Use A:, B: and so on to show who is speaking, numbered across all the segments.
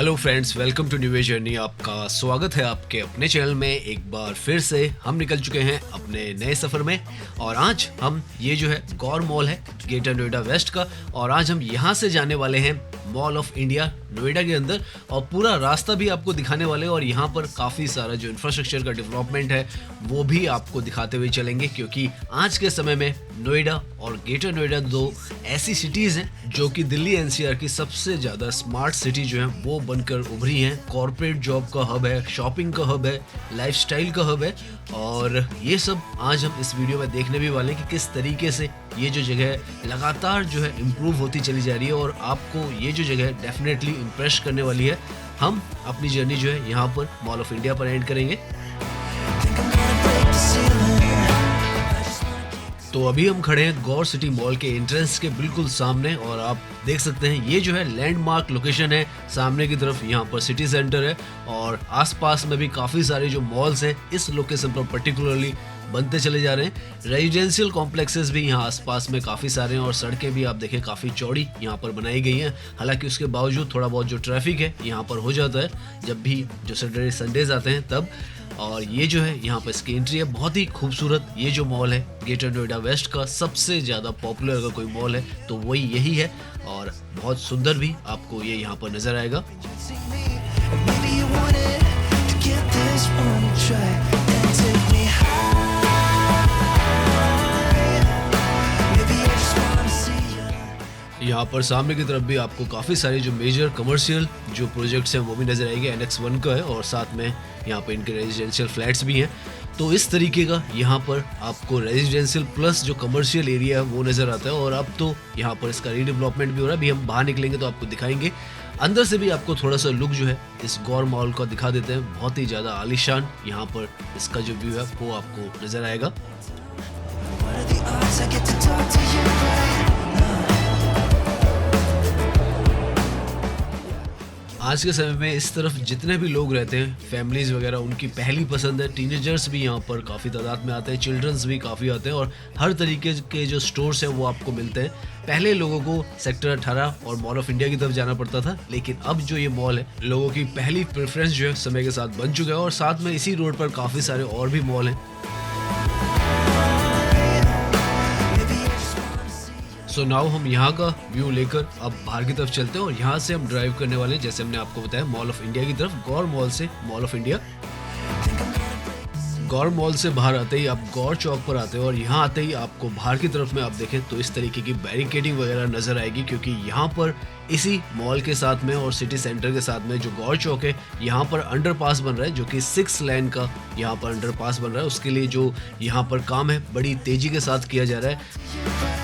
A: Hello friends, welcome to new way journey. आपका स्वागत है आपके अपने चैनल में। एक बार फिर से हम निकल चुके हैं अपने नए सफ़र में और आज हम ये जो है गौर मॉल है ग्रेटर नोएडा वेस्ट का, और आज हम यहाँ से जाने वाले हैं मॉल ऑफ इंडिया नोएडा के अंदर और पूरा रास्ता भी आपको दिखाने वाले हैं। और यहाँ पर काफ़ी सारा जो इंफ्रास्ट्रक्चर का डेवलपमेंट है वो भी आपको दिखाते हुए चलेंगे, क्योंकि आज के समय में नोएडा और ग्रेटर नोएडा दो ऐसी सिटीज़ हैं जो कि दिल्ली एनसीआर की सबसे ज़्यादा स्मार्ट सिटी जो है वो बनकर उभरी हैं। कॉर्पोरेट जॉब का हब है, शॉपिंग का हब है, लाइफस्टाइल का हब है, और ये सब आज हम इस वीडियो में देखने भी वाले हैं कि किस तरीके से ये जो जगह लगातार जो है इम्प्रूव होती चली जा रही है और आपको ये जो जगह डेफिनेटली इम्प्रेस करने वाली है। हम अपनी जर्नी जो है यहाँ पर मॉल ऑफ इंडिया पर एंड करेंगे। तो अभी हम खड़े हैं गौर सिटी मॉल के एंट्रेंस के बिल्कुल सामने और आप देख सकते हैं ये जो है लैंडमार्क लोकेशन है। सामने की तरफ यहाँ पर सिटी सेंटर है और आसपास में भी काफ़ी सारे जो मॉल्स हैं इस लोकेशन पर पर्टिकुलरली बनते चले जा रहे हैं। रेजिडेंशियल कॉम्प्लेक्सेस भी यहाँ आसपास में काफ़ी सारे हैं और सड़कें भी आप देखें काफ़ी चौड़ी यहाँ पर बनाई गई हैं। हालांकि उसके बावजूद थोड़ा बहुत जो ट्रैफिक है यहाँ पर हो जाता है जब भी जो सैटरडे संडेज आते हैं तब। और ये जो है यहाँ पर इसकी एंट्री है। बहुत ही खूबसूरत ये जो मॉल है ग्रेटर नोएडा वेस्ट का सबसे ज़्यादा पॉपुलर अगर कोई मॉल है तो वही यही है और बहुत सुंदर भी आपको ये यहाँ पर नज़र आएगा। यहाँ पर सामने की तरफ भी आपको काफ़ी सारे जो मेजर कमर्शियल जो प्रोजेक्ट्स हैं वो भी नज़र आएंगे। NX 1 का है और साथ में यहाँ पर इनके रेजिडेंशियल फ्लैट्स भी हैं। तो इस तरीके का यहाँ पर आपको रेजिडेंशियल प्लस जो कमर्शियल एरिया है वो नज़र आता है। और अब तो यहाँ पर इसका रीडेवलपमेंट भी हो रहा है। अभी हम बाहर निकलेंगे तो आपको दिखाएंगे। अंदर से भी आपको थोड़ा सा लुक जो है इस गौर मॉल का दिखा देते हैं। बहुत ही ज़्यादा आलीशान यहाँ पर इसका जो व्यू है वो आपको नज़र आएगा। आज के समय में इस तरफ जितने भी लोग रहते हैं फैमिलीज़ वगैरह उनकी पहली पसंद है। टीनेजर्स भी यहाँ पर काफ़ी तादाद में आते हैं, चिल्ड्रंस भी काफ़ी आते हैं और हर तरीके के जो स्टोर्स हैं वो आपको मिलते हैं। पहले लोगों को सेक्टर 18 और मॉल ऑफ इंडिया की तरफ जाना पड़ता था, लेकिन अब जो ये मॉल है लोगों की पहली प्रेफरेंस जो है समय के साथ बन चुका है। और साथ में इसी रोड पर काफ़ी सारे और भी मॉल हैं। सो नाउ हम यहाँ का व्यू लेकर अब बाहर की तरफ चलते हैं और यहाँ से हम ड्राइव करने वाले हैं, जैसे हमने आपको बताया, मॉल ऑफ इंडिया की तरफ। गौर मॉल से mall of India. Gaur mall से बाहर आते ही आप गौर चौक पर आते हैं और यहाँ आते ही आपको बाहर की तरफ में आप देखें तो इस तरीके की बैरिकेडिंग वगैरह नज़र आएगी, क्योंकि यहाँ पर इसी मॉल के साथ में और सिटी सेंटर के साथ में जो गौर चौक है यहाँ पर अंडरपास बन रहा है, जो कि 6 लेन का यहाँ पर अंडरपास बन रहा है। उसके लिए जो यहाँ पर काम है बड़ी तेज़ी के साथ किया जा रहा है।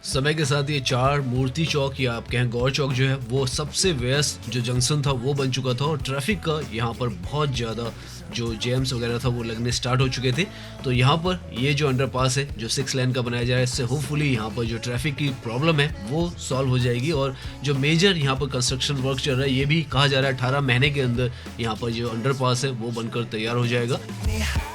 A: समय के साथ ये 4 मूर्ति चौक या आप कहें गौर चौक जो है वो सबसे व्यस्त जो जंक्शन था वो बन चुका था और ट्रैफिक का यहाँ पर बहुत ज़्यादा जो जैम्स वगैरह था वो लगने स्टार्ट हो चुके थे। तो यहाँ पर ये जो अंडरपास है जो 6 लेन का बनाया जा रहा है, इससे होपफुली यहाँ पर जो ट्रैफिक की प्रॉब्लम है वो सॉल्व हो जाएगी। और जो मेजर यहाँ पर कंस्ट्रक्शन वर्क चल रहा है ये भी कहा जा रहा है 18 महीने के अंदर यहाँ पर जो अंडरपास है वो बनकर तैयार हो जाएगा।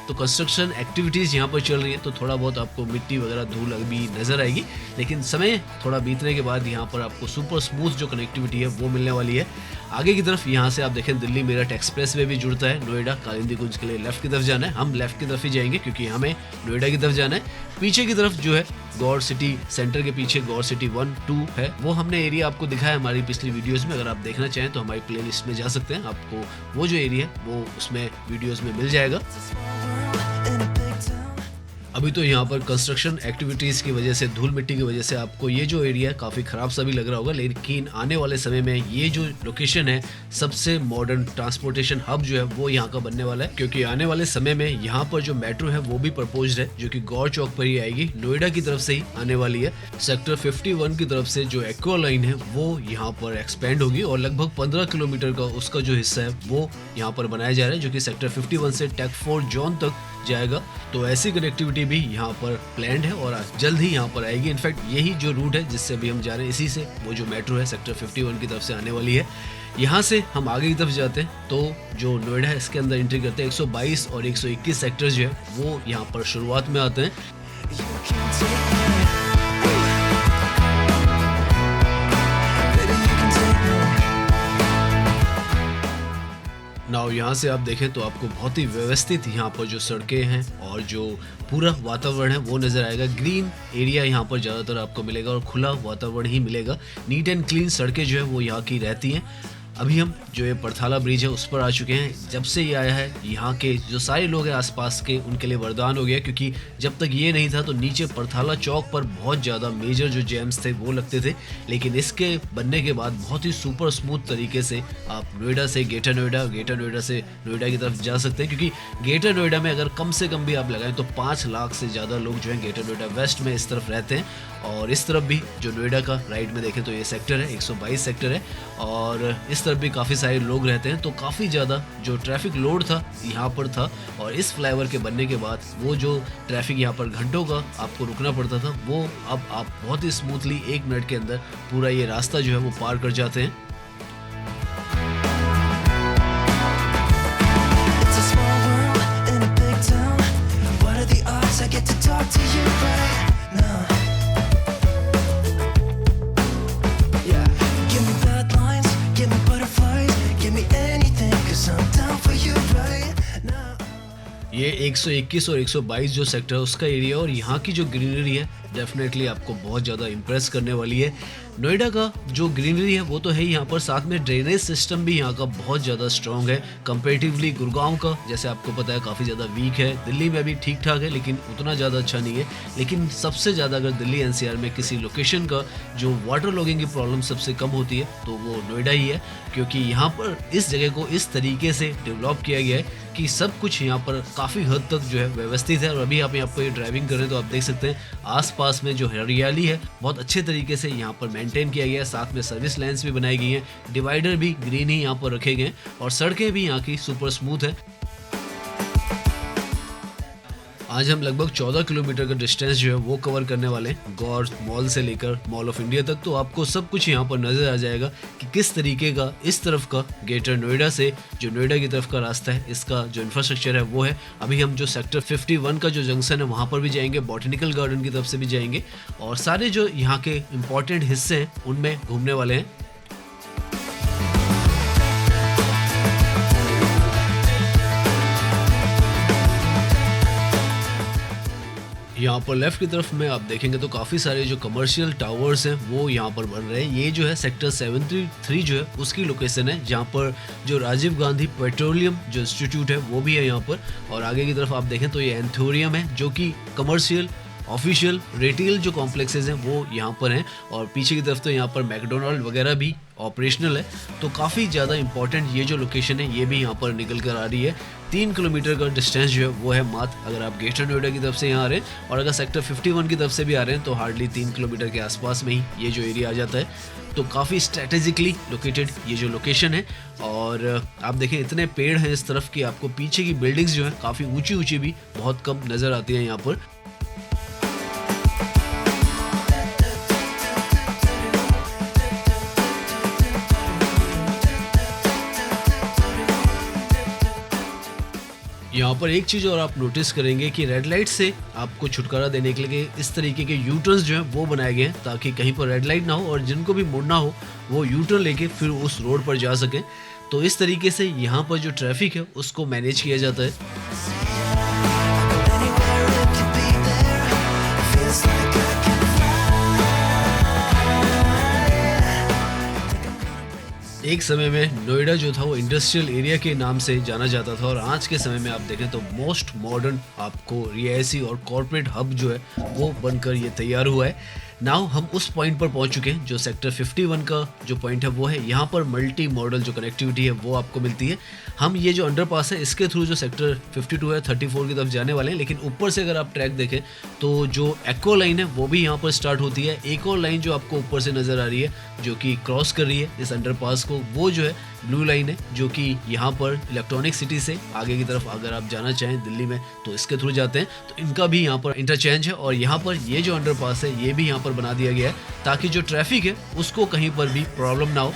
A: तो कंस्ट्रक्शन एक्टिविटीज़ यहाँ पर चल रही है तो थोड़ा बहुत आपको मिट्टी वगैरह धूल भी नज़र आएगी, लेकिन समय थोड़ा बीतने के बाद यहाँ पर आपको सुपर स्मूथ जो कनेक्टिविटी है वो मिलने वाली है। आगे की तरफ यहाँ से आप देखें दिल्ली मेरठ एक्सप्रेस वे भी जुड़ता है नोएडा कालिंदी कुंज के लिए। लेफ्ट की तरफ जाना है, हम लेफ्ट की तरफ ही जाएंगे क्योंकि हमें नोएडा की तरफ जाना है। पीछे की तरफ जो है गौर सिटी सेंटर के पीछे गौर सिटी 1, 2 है, वो हमने एरिया आपको दिखाया हमारी पिछली वीडियोस में। अगर आप देखना चाहें तो हमारी प्लेलिस्ट में जा सकते हैं, आपको वो जो एरिया है वो उसमें वीडियोस में मिल जाएगा। अभी तो यहाँ पर कंस्ट्रक्शन एक्टिविटीज़ की वजह से, धूल मिट्टी की वजह से आपको ये जो एरिया है काफ़ी ख़राब सा भी लग रहा होगा, लेकिन आने वाले समय में ये जो लोकेशन है सबसे मॉडर्न ट्रांसपोर्टेशन हब जो है वो यहाँ का बनने वाला है। क्योंकि आने वाले समय में यहाँ पर जो मेट्रो है वो भी प्रपोज्ड है, जो कि गौर चौक पर ही आएगी, नोएडा की तरफ से ही आने वाली है। सेक्टर 51 की तरफ से जो एक्वा लाइन है वो यहाँ पर एक्सपेंड होगी और लगभग 15 किलोमीटर का उसका जो हिस्सा है वो यहाँ पर बनाया जा रहा है, जो कि सेक्टर 51 से टेक 4 जोन तक जाएगा। तो ऐसी कनेक्टिविटी भी यहाँ पर प्लान्ड है और जल्द ही यहाँ पर आएगी। इनफैक्ट यही जो रूट है जिससे भी हम जा रहे हैं, इसी से वो जो मेट्रो है सेक्टर 51 की तरफ से आने वाली है। यहाँ से हम आगे की तरफ जाते हैं तो जो नोएडा है इसके अंदर एंट्री करते हैं। 122 और 121 सेक्टर्स जो है वो यहाँ पर शुरुआत में आते हैं। यहाँ से आप देखें तो आपको बहुत ही व्यवस्थित यहाँ पर जो सड़कें हैं और जो पूरा वातावरण है वो नज़र आएगा। ग्रीन एरिया यहाँ पर ज़्यादातर आपको मिलेगा और खुला वातावरण ही मिलेगा। नीट एंड क्लीन सड़कें जो है वो यहाँ की रहती हैं। अभी हम जो ये परथाला ब्रिज है उस पर आ चुके हैं। जब से ये आया है यहाँ के जो सारे लोग हैं आसपास के, उनके लिए वरदान हो गया, क्योंकि जब तक ये नहीं था तो नीचे परथाला चौक पर बहुत ज़्यादा मेजर जो जैम्स थे वो लगते थे। लेकिन इसके बनने के बाद बहुत ही सुपर स्मूथ तरीके से आप नोएडा से ग्रेटर नोएडा, ग्रेटर नोएडा से नोएडा की तरफ जा सकते हैं। क्योंकि ग्रेटर नोएडा में अगर कम से कम भी आप लगाएं तो 5 लाख से ज़्यादा लोग जो हैं ग्रेटर नोएडा वेस्ट में इस तरफ रहते हैं। और इस तरफ भी जो नोएडा का राइट में देखें तो ये सेक्टर है 122 सेक्टर है, और इस तरफ भी काफ़ी सारे लोग रहते हैं। तो काफ़ी ज़्यादा जो ट्रैफिक लोड था यहाँ पर था, और इस फ्लाईओवर के बनने के बाद वो जो ट्रैफिक यहाँ पर घंटों का आपको रुकना पड़ता था, वो अब आप बहुत ही स्मूथली 1 मिनट के अंदर पूरा ये रास्ता जो है वो पार कर जाते हैं। ये 121 और 122 जो सेक्टर है उसका एरिया, और यहाँ की जो ग्रीनरी है डेफिनेटली आपको बहुत ज़्यादा इम्प्रेस करने वाली है। नोएडा का जो ग्रीनरी है वो तो है ही यहाँ पर, साथ में ड्रेनेज सिस्टम भी यहाँ का बहुत ज़्यादा स्ट्रॉन्ग है कंपैरेटिवली गुड़गांव का। जैसे आपको पता है काफ़ी ज़्यादा वीक है। दिल्ली में भी ठीक ठाक है लेकिन उतना ज़्यादा अच्छा नहीं है। लेकिन सबसे ज़्यादा अगर दिल्ली एनसीआर में किसी लोकेशन का जो वाटर लॉगिंग की प्रॉब्लम सबसे कम होती है तो वो नोएडा ही है, क्योंकि यहाँ पर इस जगह को इस तरीके से डेवलप किया गया है कि सब कुछ यहाँ पर काफ़ी हद तक जो है व्यवस्थित है। और अभी आप यहाँ पर ये ड्राइविंग कर रहे हैं तो आप देख सकते हैं आसपास में जो हरियाली है बहुत अच्छे तरीके से यहाँ पर मेंटेन किया गया है। साथ में सर्विस लाइन्स भी बनाई गई हैं, डिवाइडर भी ग्रीन ही यहाँ पर रखे गए हैं, और सड़कें भी यहाँ की सुपर स्मूथ है। आज हम लगभग 14 किलोमीटर का डिस्टेंस जो है वो कवर करने वाले हैं, गौर मॉल से लेकर मॉल ऑफ इंडिया तक। तो आपको सब कुछ यहाँ पर नजर आ जाएगा कि किस तरीके का इस तरफ का ग्रेटर नोएडा से जो नोएडा की तरफ का रास्ता है, इसका जो इंफ्रास्ट्रक्चर है वो है। अभी हम जो सेक्टर 51 का जो जंक्शन है वहाँ पर भी जाएंगे, बॉटनिकल गार्डन की तरफ से भी जाएंगे, और सारे जो यहाँ के इम्पोर्टेंट हिस्से हैं उनमें घूमने वाले हैं। यहाँ पर लेफ्ट की तरफ में आप देखेंगे तो काफ़ी सारे जो कमर्शियल टावर्स हैं वो यहाँ पर बन रहे हैं। ये जो है सेक्टर 73 जो है उसकी लोकेशन है, जहाँ पर जो राजीव गांधी पेट्रोलियम जो इंस्टीट्यूट है वो भी है यहाँ पर। और आगे की तरफ आप देखें तो ये एंथोरियम है, जो कि कमर्शियल ऑफिशियल रिटेल जो कॉम्प्लेक्सेस हैं वो यहाँ पर हैं। और पीछे की तरफ तो यहाँ पर मैकडोनल्ड वगैरह भी ऑपरेशनल है। तो काफ़ी ज़्यादा इंपॉर्टेंट ये जो लोकेशन है ये भी यहाँ पर निकल कर आ रही है। 3 किलोमीटर का डिस्टेंस जो है वो है मात्र, अगर आप ग्रेटर नोएडा की तरफ से यहाँ आ रहे हैं, और अगर सेक्टर 51 की तरफ से भी आ रहे हैं तो हार्डली 3 किलोमीटर के आसपास में ही ये जो एरिया आ जाता है। तो काफ़ी स्ट्रेटेजिकली लोकेटेड ये जो लोकेशन है। और आप देखें इतने पेड़ हैं इस तरफ की आपको पीछे की बिल्डिंग्स जो है काफ़ी ऊंची ऊंची भी बहुत कम नज़र आती हैं यहाँ पर। यहाँ पर एक चीज़ और आप नोटिस करेंगे कि रेड लाइट से आपको छुटकारा देने के लिए इस तरीके के यू टर्न्स जो हैं वो बनाए गए हैं, ताकि कहीं पर रेड लाइट ना हो और जिनको भी मुड़ना हो वो यू टर्न लेके फिर उस रोड पर जा सकें। तो इस तरीके से यहाँ पर जो ट्रैफिक है उसको मैनेज किया जाता है। एक समय में नोएडा जो था वो इंडस्ट्रियल एरिया के नाम से जाना जाता था, और आज के समय में आप देखें तो मोस्ट मॉडर्न आपको रिहायशी और कॉर्पोरेट हब जो है वो बनकर ये तैयार हुआ है। नाउ हम उस पॉइंट पर पहुंच चुके हैं जो सेक्टर 51 का जो पॉइंट है वो है। यहाँ पर मल्टी मॉडल जो कनेक्टिविटी है वो आपको मिलती है। हम ये जो अंडरपास है इसके थ्रू जो सेक्टर 52 है 34 की तरफ जाने वाले हैं। लेकिन ऊपर से अगर आप ट्रैक देखें तो जो एक्को लाइन है वो भी यहाँ पर स्टार्ट होती है। एक और लाइन जो आपको ऊपर से नज़र आ रही है जो कि क्रॉस कर रही है इस अंडरपास को, वो जो है ब्लू लाइन है, जो कि यहाँ पर इलेक्ट्रॉनिक सिटी से आगे की तरफ अगर आप जाना चाहें दिल्ली में तो इसके थ्रू जाते हैं। तो इनका भी यहाँ पर इंटरचेंज है, और यहाँ पर ये जो अंडरपास है ये भी यहाँ पर बना दिया गया है ताकि जो ट्रैफिक है उसको कहीं पर भी प्रॉब्लम ना हो।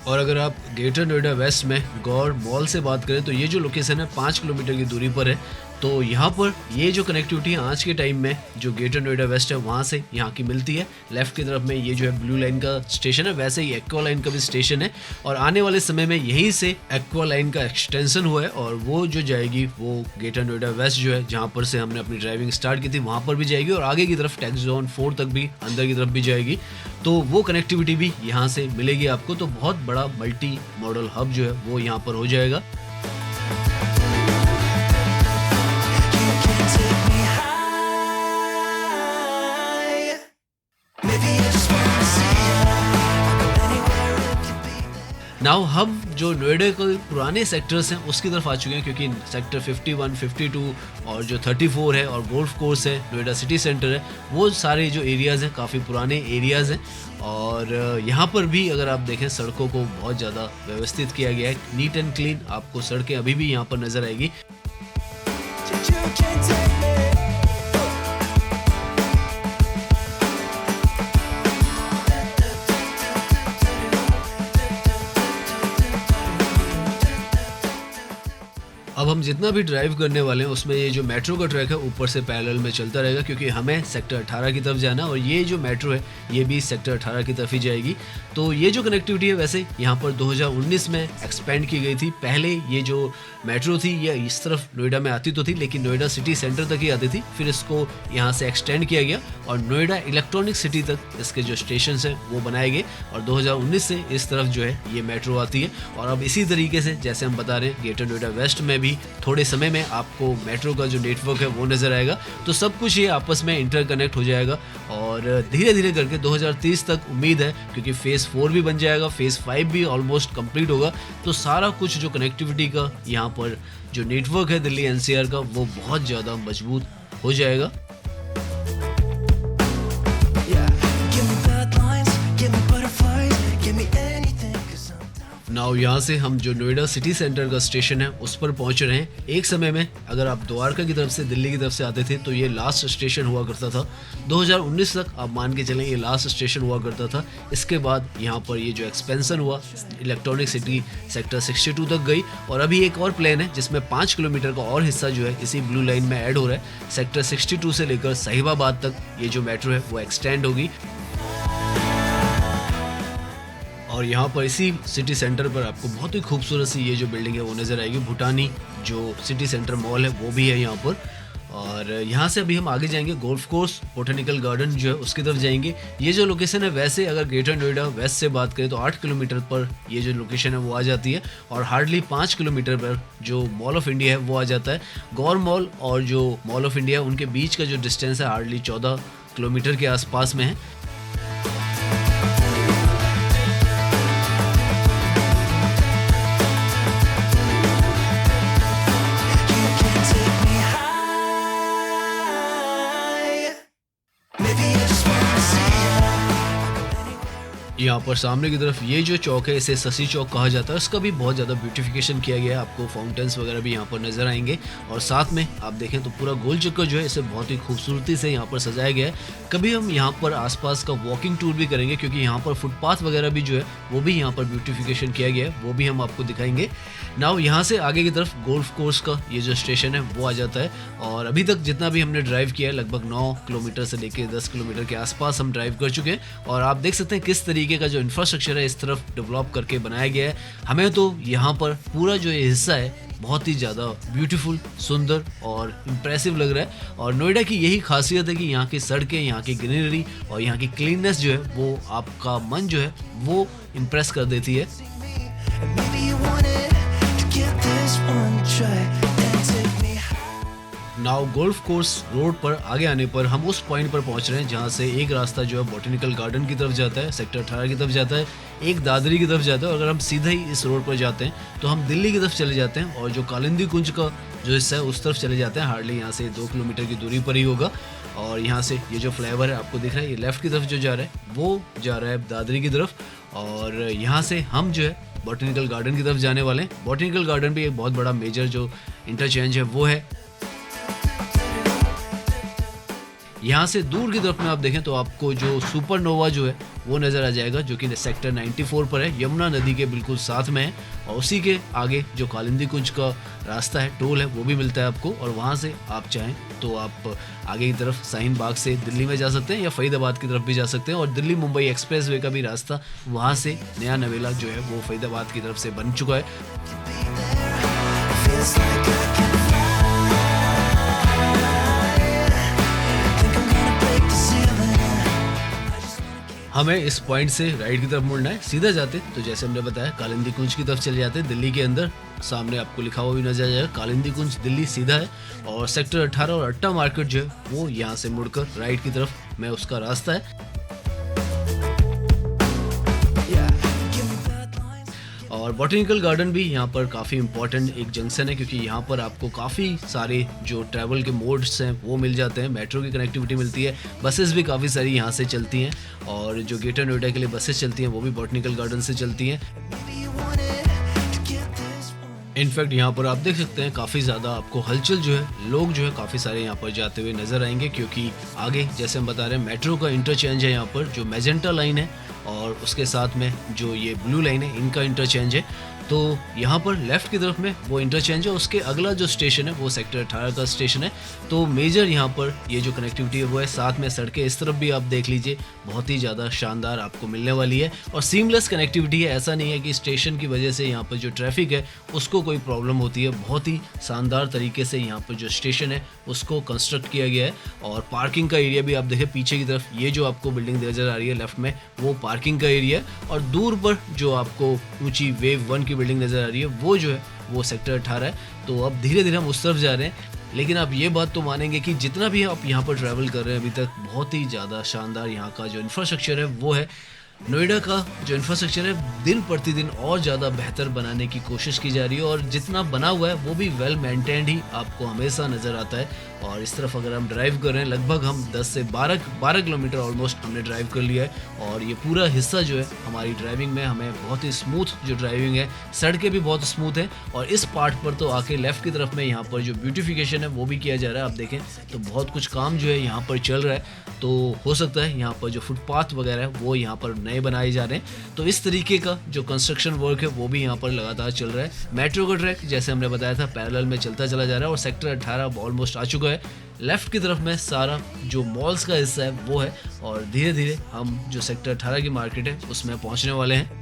A: और अगर आप ग्रेटर नोएडा वेस्ट में गौर मॉल से बात करें तो ये जो लोकेशन है 5 किलोमीटर की दूरी पर है। तो यहाँ पर ये जो कनेक्टिविटी आज के टाइम में जो ग्रेटर नोएडा वेस्ट है वहाँ से यहाँ की मिलती है। लेफ्ट की तरफ में ये जो है ब्लू लाइन का स्टेशन है, वैसे ही एक्वा लाइन का भी स्टेशन है और आने वाले समय में यहीं से एक्वा लाइन का एक्सटेंशन हुआ है और वो जो जाएगी वो ग्रेटर नोएडा वेस्ट जो है जहाँ पर से हमने अपनी ड्राइविंग स्टार्ट की थी वहाँ पर भी जाएगी और आगे की तरफ टैक्स जोन 4 तक भी अंदर की तरफ भी जाएगी। तो वो कनेक्टिविटी भी यहाँ से मिलेगी आपको। तो बहुत बड़ा मल्टी मॉडल हब जो है वो यहाँ पर हो जाएगा। नाउ हम जो नोएडा के पुराने सेक्टर्स हैं उसकी तरफ आ चुके हैं, क्योंकि सेक्टर 51, 52 और जो 34 है और गोल्फ कोर्स है, नोएडा सिटी सेंटर है, वो सारे जो एरियाज़ हैं काफ़ी पुराने एरियाज़ हैं। और यहाँ पर भी अगर आप देखें सड़कों को बहुत ज़्यादा व्यवस्थित किया गया है, नीट एंड क्लीन आपको सड़कें अभी भी यहाँ पर नज़र आएगी। अब हम जितना भी ड्राइव करने वाले हैं उसमें ये जो मेट्रो का ट्रैक है ऊपर से पैरेलल में चलता रहेगा, क्योंकि हमें सेक्टर 18 की तरफ जाना और ये जो मेट्रो है ये भी सेक्टर 18 की तरफ ही जाएगी। तो ये जो कनेक्टिविटी है वैसे यहाँ पर 2019 में एक्सपेंड की गई थी। पहले ये जो मेट्रो थी ये इस तरफ नोएडा में आती तो थी, लेकिन नोएडा सिटी सेंटर तक ही आती थी। फिर इसको यहाँ से एक्सटेंड किया गया और नोएडा इलेक्ट्रॉनिक सिटी तक इसके जो स्टेशन हैं वो बनाए गए और 2019 से इस तरफ जो है ये मेट्रो आती है। और अब इसी तरीके से जैसे हम बता रहे हैं ग्रेटर नोएडा वेस्ट में भी थोड़े समय में आपको मेट्रो का जो नेटवर्क है वो नज़र आएगा। तो सब कुछ ये आपस में इंटरकनेक्ट हो जाएगा और धीरे धीरे करके 2030 तक उम्मीद है, क्योंकि फेज़ 4 भी बन जाएगा, फेज़ 5 भी ऑलमोस्ट कंप्लीट होगा। तो सारा कुछ जो कनेक्टिविटी का यहाँ पर जो नेटवर्क है दिल्ली एनसीआर का वो बहुत ज़्यादा मजबूत हो जाएगा। नाउ यहाँ से हम जो नोएडा सिटी सेंटर का स्टेशन है उस पर पहुँच रहे हैं। एक समय में अगर आप द्वारका की तरफ से दिल्ली की तरफ से आते थे तो ये लास्ट स्टेशन हुआ करता था। 2019 तक आप मान के चलें ये लास्ट स्टेशन हुआ करता था। इसके बाद यहाँ पर ये जो एक्सपेंशन हुआ इलेक्ट्रॉनिक सिटी सेक्टर 62 तक गई और अभी एक और प्लान है जिसमें 5 किलोमीटर का और हिस्सा जो है इसी ब्लू लाइन में ऐड हो रहा है। सेक्टर 62 से लेकर साहिबाबाद तक ये जो मेट्रो है वो एक्सटेंड होगी। और यहाँ पर इसी सिटी सेंटर पर आपको बहुत ही खूबसूरत सी ये जो बिल्डिंग है वो नज़र आएगी। भूटानी जो सिटी सेंटर मॉल है वो भी है यहाँ पर। और यहाँ से अभी हम आगे जाएंगे गोल्फ कोर्स बोटेनिकल गार्डन जो है उसकी तरफ जाएंगे। ये जो लोकेशन है वैसे अगर ग्रेटर नोएडा वेस्ट से बात करें तो 8 किलोमीटर पर ये जो लोकेशन है वो आ जाती है और हार्डली 5 किलोमीटर पर जो मॉल ऑफ इंडिया है वो आ जाता है। गौर मॉल और जो मॉल ऑफ इंडिया है उनके बीच का जो डिस्टेंस है हार्डली 14 किलोमीटर के आसपास में है। यहाँ पर सामने की तरफ ये जो चौक है इसे ससी चौक कहा जाता है, उसका भी बहुत ज़्यादा ब्यूटिफिकेशन किया गया है। आपको फाउंटेन्स वगैरह भी यहाँ पर नज़र आएंगे और साथ में आप देखें तो पूरा गोल चक्कर जो है इसे बहुत ही खूबसूरती से यहाँ पर सजाया गया है। कभी हम यहाँ पर आसपास का वॉकिंग टूर भी करेंगे क्योंकि यहाँ पर फुटपाथ वगैरह भी जो है वो भी यहाँ पर ब्यूटिफिकेशन किया गया है, वो भी हम आपको दिखाएंगे। नाउ यहाँ से आगे की तरफ गोल्फ कोर्स का ये जो स्टेशन है वो आ जाता है और अभी तक जितना भी हमने ड्राइव किया है लगभग 9 किलोमीटर से लेकर 10 किलोमीटर के आसपास हम ड्राइव कर चुके हैं और आप देख सकते हैं किस तरीके का जो इंफ्रास्ट्रक्चर है इस तरफ डेवलप करके बनाया गया है। हमें तो यहाँ पर पूरा जो ये हिस्सा है बहुत ही ज़्यादा ब्यूटीफुल, सुंदर और इम्प्रेसिव लग रहा है और नोएडा की यही खासियत है कि यहाँ की सड़कें, यहाँ की ग्रीनरी और यहाँ की क्लीननेस जो है वो आपका मन जो है वो इम्प्रेस कर देती है। नाउ गोल्फ कोर्स रोड पर आगे आने पर हम उस पॉइंट पर पहुंच रहे हैं जहां से एक रास्ता जो है बोटेनिकल गार्डन की तरफ जाता है, सेक्टर 18 की तरफ जाता है, एक दादरी की तरफ जाता है और अगर हम सीधा ही इस रोड पर जाते हैं तो हम दिल्ली की तरफ चले जाते हैं और जो कालिंदी कुंज का जो हिस्सा है उस तरफ चले जाते हैं। हार्डली यहाँ से 2 किलोमीटर की दूरी पर ही होगा और यहाँ से ये जो फ्लाईओवर है आपको दिख रहा है ये लेफ्ट की तरफ जो जा रहा है वो जा रहा है दादरी की तरफ और यहाँ से हम जो है बोटेनिकल गार्डन की तरफ जाने वाले हैं। बोटेनिकल गार्डन भी एक बहुत बड़ा मेजर जो इंटरचेंज है वो है। यहाँ से दूर की तरफ में आप देखें तो आपको जो सुपरनोवा जो है वो नज़र आ जाएगा, जो कि सेक्टर 94 पर है, यमुना नदी के बिल्कुल साथ में है। और उसी के आगे जो कालिंदी कुंज का रास्ता है, टोल है, वो भी मिलता है आपको। और वहाँ से आप चाहें तो आप आगे की तरफ शाहीन बाग से दिल्ली में जा सकते हैं या फरीदाबाद की तरफ भी जा सकते हैं। और दिल्ली मुंबई एक्सप्रेस वे का भी रास्ता वहाँ से नया नवेला जो है वो फरीदाबाद की तरफ से बन चुका है। हमें इस पॉइंट से राइट की तरफ मुड़ना है। सीधा जाते तो जैसे हमने बताया कालिंदी कुंज की तरफ चले जाते हैं, दिल्ली के अंदर। सामने आपको लिखा हुआ भी नजर आ जाएगा, कालिंदी कुंज दिल्ली सीधा है। और सेक्टर 18 और अट्टा मार्केट जो है वो यहाँ से मुड़कर राइट की तरफ में उसका रास्ता है। और बॉटनिकल गार्डन भी यहाँ पर काफ़ी इंपॉर्टेंट एक जंक्शन है, क्योंकि यहाँ पर आपको काफ़ी सारे जो ट्रैवल के मोड्स हैं वो मिल जाते हैं। मेट्रो की कनेक्टिविटी मिलती है, बसेस भी काफ़ी सारी यहाँ से चलती हैं। और जो ग्रेटर नोएडा के लिए बसेस चलती हैं वो भी बॉटनिकल गार्डन से चलती हैं। इनफैक्ट यहाँ पर आप देख सकते हैं काफ़ी ज़्यादा आपको हलचल जो है, लोग जो है काफ़ी सारे यहाँ पर जाते हुए नज़र आएंगे, क्योंकि आगे जैसे हम बता रहे हैं मेट्रो का इंटरचेंज है यहाँ पर, जो मैजेंटा लाइन है और उसके साथ में जो ये ब्लू लाइन है, इनका इंटरचेंज है। तो यहाँ पर लेफ़्ट की तरफ में वो इंटरचेंज है, उसके अगला जो स्टेशन है वो सेक्टर 18 का स्टेशन है। तो मेजर यहाँ पर ये जो कनेक्टिविटी है वो है। साथ में सड़कें इस तरफ भी आप देख लीजिए, बहुत ही ज़्यादा शानदार आपको मिलने वाली है। और सीमलेस कनेक्टिविटी है, ऐसा नहीं है कि स्टेशन की वजह से यहाँ पर जो ट्रैफिक है उसको कोई प्रॉब्लम होती है। बहुत ही शानदार तरीके से यहाँ पर जो स्टेशन है उसको कंस्ट्रक्ट किया गया है। और पार्किंग का एरिया भी आप देखें पीछे की तरफ, ये जो आपको बिल्डिंग नजर आ रही है लेफ्ट में, वो पार्किंग का एरिया है। और दूर पर जो आपको ऊंची वेव 1 की बिल्डिंग नजर आ रही है वो जो है वो सेक्टर 18 है। तो अब धीरे धीरे हम उस तरफ जा रहे हैं। लेकिन आप ये बात तो मानेंगे कि जितना भी आप यहाँ पर ट्रैवल कर रहे हैं अभी तक, बहुत ही ज़्यादा शानदार यहाँ का जो इंफ्रास्ट्रक्चर है वो है। नोएडा का जो इंफ्रास्ट्रक्चर है दिन प्रतिदिन और ज़्यादा बेहतर बनाने की कोशिश की जा रही है। और जितना बना हुआ है वो भी वेल मेंटेन्ड ही आपको हमेशा नज़र आता है। और इस तरफ अगर हम ड्राइव कर रहे हैं, लगभग हम 10 से 12 किलोमीटर ऑलमोस्ट हमने ड्राइव कर लिया है। और ये पूरा हिस्सा जो है हमारी ड्राइविंग में हमें बहुत ही स्मूथ जो ड्राइविंग है, सड़कें भी बहुत स्मूथ हैं। और इस पार्ट पर तो आके लेफ़्ट की तरफ में यहाँ पर जो ब्यूटिफिकेशन है वो भी किया जा रहा है। आप देखें तो बहुत कुछ काम जो है यहाँ पर चल रहा है। तो हो सकता है यहाँ पर जो फुटपाथ वगैरह है वो यहाँ पर नए बनाए जा रहे हैं। तो इस तरीके का जो कंस्ट्रक्शन वर्क है वो भी यहाँ पर लगातार चल रहा है। मेट्रो का ट्रैक जैसे हमने बताया था पैरेलल में चलता चला जा रहा है। और सेक्टर 18 ऑलमोस्ट आ चुका है। लेफ्ट की तरफ में सारा जो मॉल्स का हिस्सा है वो है। और धीरे धीरे हम जो सेक्टर 18 की मार्केट है उसमें पहुंचने वाले हैं।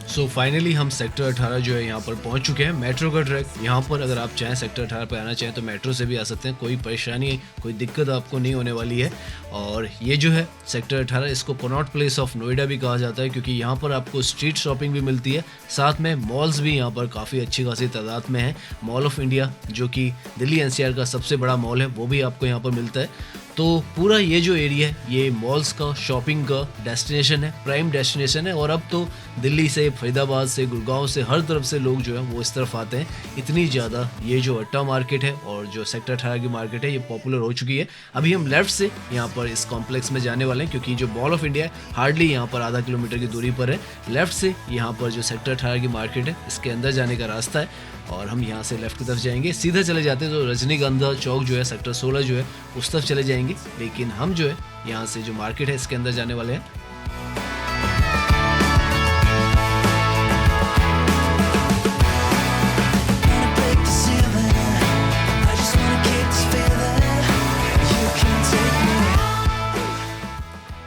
A: सो फाइनली हम सेक्टर 18 जो है यहाँ पर पहुँच चुके हैं। मेट्रो का ट्रैक यहाँ पर अगर आप चाहें सेक्टर 18 पर आना चाहें तो मेट्रो से भी आ सकते हैं, कोई परेशानी कोई दिक्कत आपको नहीं होने वाली है। और ये जो है सेक्टर 18, इसको कनॉट प्लेस ऑफ नोएडा भी कहा जाता है, क्योंकि यहाँ पर आपको स्ट्रीट शॉपिंग भी मिलती है। साथ में मॉल्स भी यहाँ पर काफ़ी अच्छी खासी तादाद में है। मॉल ऑफ इंडिया जो कि दिल्ली NCR का सबसे बड़ा मॉल है वो भी आपको यहाँ पर मिलता है। तो पूरा ये जो एरिया है ये मॉल्स का, शॉपिंग का डेस्टिनेशन है, प्राइम डेस्टिनेशन है। और अब तो दिल्ली से, फरीदाबाद से, गुड़गांव से, हर तरफ से लोग जो है वो इस तरफ आते हैं। इतनी ज़्यादा ये जो अट्टा मार्केट है और जो सेक्टर 18 की मार्केट है ये पॉपुलर हो चुकी है। अभी हम लेफ्ट से यहाँ पर इस कॉम्प्लेक्स में जाने वाले हैं, क्योंकि जो मॉल ऑफ इंडिया है हार्डली यहाँ पर आधा किलोमीटर की दूरी पर है। लेफ्ट से यहाँ पर जो सेक्टर 18 की मार्केट है इसके अंदर जाने का रास्ता है। और हम यहाँ से लेफ्ट की तरफ जाएंगे, सीधा चले जाते हैं तो रजनीगंधा चौक जो है सेक्टर 16 जो है उस तरफ चले जाएंगे। लेकिन हम जो है यहाँ से जो मार्केट है इसके अंदर जाने वाले हैं।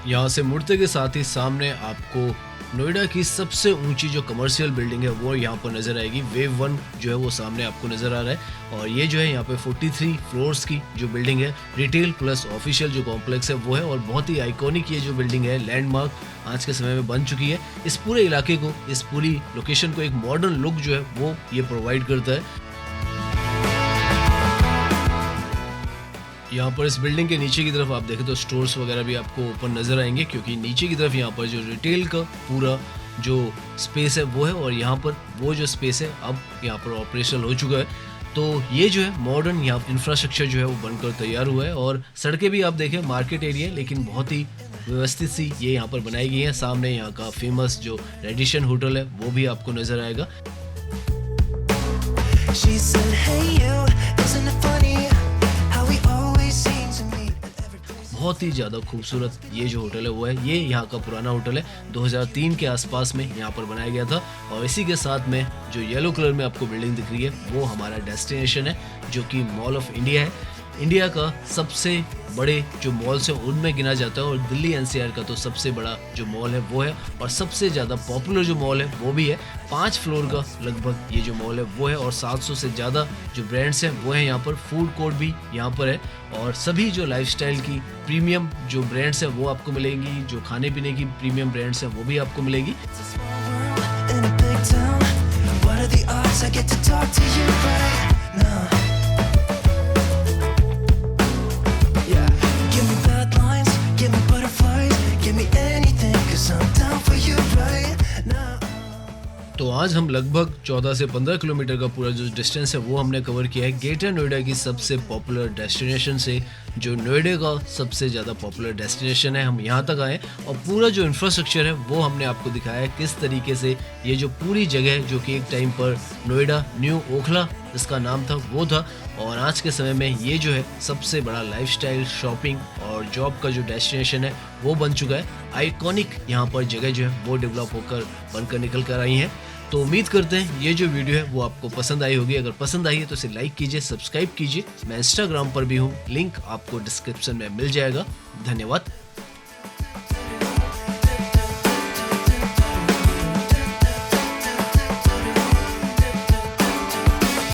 A: यहाँ से मुड़ते के साथ ही सामने आपको नोएडा की सबसे ऊंची जो कमर्शियल बिल्डिंग है वो यहाँ पर नज़र आएगी। वेव 1 जो है वो सामने आपको नज़र आ रहा है। और ये जो है यहाँ पे 43 फ्लोर्स की जो बिल्डिंग है, रिटेल प्लस ऑफिशियल जो कॉम्प्लेक्स है वो है। और बहुत ही आइकॉनिक ये जो बिल्डिंग है, लैंडमार्क आज के समय में बन चुकी है। इस पूरे इलाके को, इस पूरी लोकेशन को एक मॉडर्न लुक जो है वो ये प्रोवाइड करता है। यहाँ पर इस बिल्डिंग के नीचे की तरफ आप देखें तो स्टोर्स वगैरह भी आपको ऊपर नज़र आएंगे, क्योंकि नीचे की तरफ यहाँ पर जो रिटेल का पूरा जो स्पेस है वो है। और यहाँ पर वो जो स्पेस है अब यहाँ पर ऑपरेशनल हो चुका है। तो ये जो है मॉडर्न यहाँ इंफ्रास्ट्रक्चर जो है वो बनकर तैयार हुआ है और सड़कें भी आप देखें मार्केट एरिया लेकिन बहुत ही व्यवस्थित सी ये यहाँ पर बनाई गई है। सामने यहाँ का फेमस जो रेडिशन होटल है वो भी आपको नजर आएगा।
B: She said, hey you, isn't it funny how we always seem to meet at every place?
A: बहुत ही ज़्यादा खूबसूरत ये जो होटल है वो है। ये यहाँ का पुराना होटल है, 2003 के आसपास में यहाँ पर बनाया गया था और इसी के साथ में जो येलो कलर में आपको बिल्डिंग दिख रही है वो हमारा डेस्टिनेशन है जो कि मॉल ऑफ इंडिया है। इंडिया का सबसे बड़े जो मॉल्स हैं उनमें गिना जाता है और दिल्ली एनसीआर का तो सबसे बड़ा जो मॉल है वो है और सबसे ज़्यादा पॉपुलर जो मॉल है वो भी है। 5 फ्लोर का लगभग ये जो मॉल है वो है और 700 से ज़्यादा जो ब्रांड्स हैं वो है यहाँ पर। फूड कोर्ट भी यहाँ पर है और सभी जो लाइफस्टाइल की प्रीमियम जो ब्रांड्स हैं वो आपको मिलेंगी, जो खाने पीने की प्रीमियम ब्रांड्स हैं वो भी आपको मिलेगी।
B: It's a small world in a big town. What are the odds I get to talk to you right now? Yeah, give me bad lines, give me butterflies, give me anything, 'cause I'm down for you right now.
A: तो आज हम लगभग 14 से 15 kilometre का पूरा जो distance है वो हमने कवर किया है ग्रेटर नोएडा की सबसे पॉपुलर डेस्टिनेशन से, जो नोएडा का सबसे ज़्यादा पॉपुलर डेस्टिनेशन है। हम यहाँ तक आए और पूरा जो इंफ्रास्ट्रक्चर है वो हमने आपको दिखाया है किस तरीके से ये जो पूरी जगह है जो कि एक टाइम पर नोएडा न्यू ओखला इसका नाम था वो था और आज के समय में ये जो है सबसे बड़ा लाइफस्टाइल शॉपिंग और जॉब का जो डेस्टिनेशन है वो बन चुका है। आइकॉनिक यहाँ पर जगह जो है वो डेवलप होकर बनकर निकल कर आई है। तो उम्मीद करते हैं ये जो वीडियो है वो आपको पसंद आई होगी। अगर पसंद आई है तो इसे लाइक कीजिए, सब्सक्राइब कीजिए। मैं इंस्टाग्राम पर भी हूँ, लिंक आपको डिस्क्रिप्शन में मिल जाएगा। धन्यवाद।